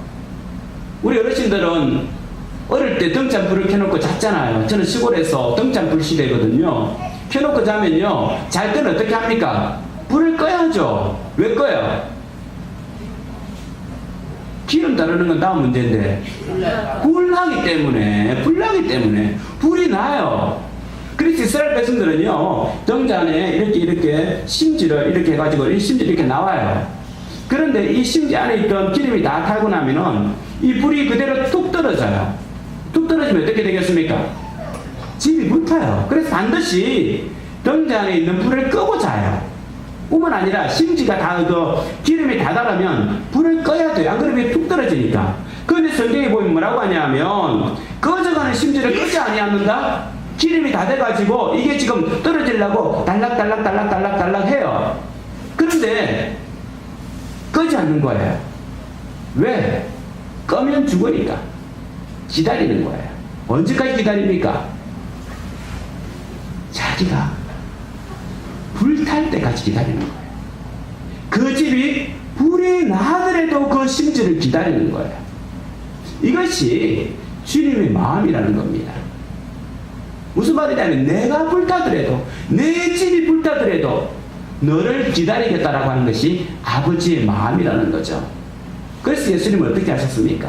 우리 어르신들은 어릴 때 등잔불을 켜놓고 잤잖아요. 저는 시골에서 등잔불 시대거든요. 켜놓고 자면요, 잘 때는 어떻게 합니까? 불을 꺼야죠. 왜 꺼요? 기름 다루는 건 다음 문제인데, 불나기 때문에 불이 나요. 그래서 이스라엘 백성들은요, 등잔에 이렇게 심지를 이렇게 해가지고 이 심지 이렇게 나와요. 그런데 이 심지 안에 있던 기름이 다 타고 나면은 이 불이 그대로 뚝 떨어져요. 뚝 떨어지면 어떻게 되겠습니까? 집이 불타요. 그래서 반드시 등잔에 있는 불을 끄고 자요. 뿐만 아니라 심지가 다 기름이 다 달하면 불을 꺼야 돼요. 안 그러면 툭 떨어지니까. 그런데 성경에 보면 뭐라고 하냐면, 꺼져가는 심지를 끄지 아니하는다. 기름이 다 돼가지고 이게 지금 떨어지려고 달락달락 해요. 그런데 끄지 않는 거예요. 왜? 끄면 죽으니까. 기다리는 거예요. 언제까지 기다립니까? 자기가 불탈 때까지 기다리는 거예요. 그 집이 불이 나더라도 그 심지를 기다리는 거예요. 이것이 주님의 마음이라는 겁니다. 무슨 말이냐면, 내가 불타더라도, 내 집이 불타더라도 너를 기다리겠다라고 하는 것이 아버지의 마음이라는 거죠. 그래서 예수님은 어떻게 하셨습니까?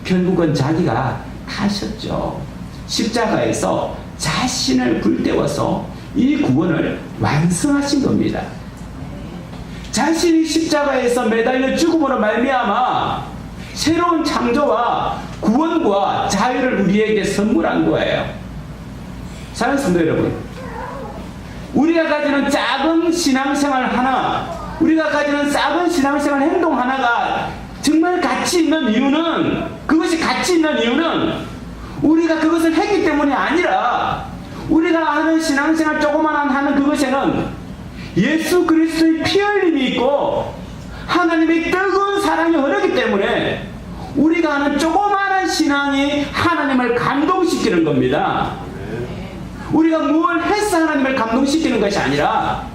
결국은 자기가 하셨죠. 십자가에서 자신을 불태워서 이 구원을 완성하신 겁니다. 자신이 십자가에서 매달려 죽음으로 말미암아 새로운 창조와 구원과 자유를 우리에게 선물한 거예요. 사랑하는 성도 여러분, 우리가 가지는 작은 신앙생활 하나, 우리가 가지는 작은 신앙생활 행동 하나가 정말 가치 있는 이유는, 그것이 가치 있는 이유는 우리가 그것을 했기 때문이 아니라, 우리가 하는 신앙생활 조그마한 하는 그것에는 예수 그리스도의 피 흘림이 있고 하나님의 뜨거운 사랑이 흐르기 때문에 우리가 하는 조그마한 신앙이 하나님을 감동시키는 겁니다. 우리가 무엇을 해서 하나님을 감동시키는 것이 아니라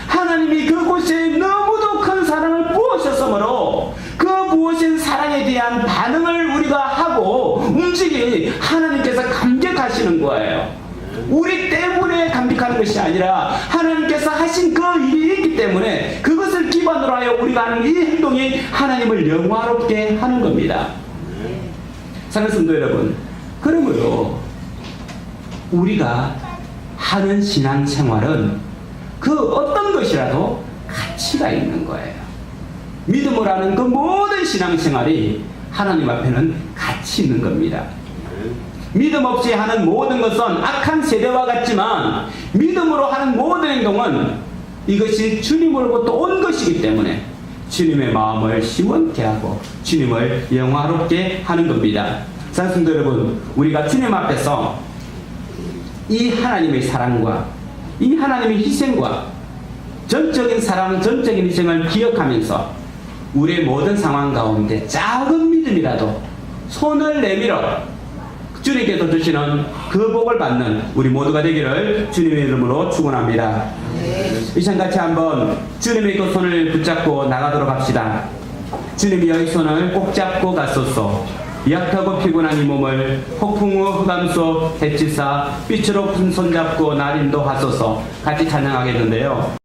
하나님이 그곳에 너무도 큰 사랑을 부으셨으므로 그 부으신 사랑에 대한 반응을 우리가 하고 움직이 하나님께서 감격하시는 거예요. 우리 때문에 감격하는 것이 아니라 하나님께서 하신 그 일이 있기 때문에 그것을 기반으로 하여 우리가 하는 이 행동이 하나님을 영화롭게 하는 겁니다. 사랑하는 성도 여러분, 그러므로 우리가 하는 신앙생활은 그 어떤 것이라도 가치가 있는 거예요. 믿음을 하는 그 모든 신앙생활이 하나님 앞에는 가치 있는 겁니다. 믿음 없이 하는 모든 것은 악한 세대와 같지만 믿음으로 하는 모든 행동은 이것이 주님으로부터 온 것이기 때문에 주님의 마음을 시원케 하고 주님을 영화롭게 하는 겁니다. 사랑하는 성도 여러분, 우리가 주님 앞에서 이 하나님의 사랑과 이 하나님의 희생과 전적인 사랑, 전적인 희생을 기억하면서 우리의 모든 상황 가운데 작은 믿음이라도 손을 내밀어 주님께서 주시는 그 복을 받는 우리 모두가 되기를 주님의 이름으로 축원합니다. 이 시간 같이 한번 주님의 그 손을 붙잡고 나가도록 합시다. 주님이 여기 손을 꼭 잡고 갔소서. 약하고 피곤한 이 몸을 폭풍우 흑암소 해치사 빛으로 큰 손잡고 날 인도하소서. 같이 찬양하겠는데요.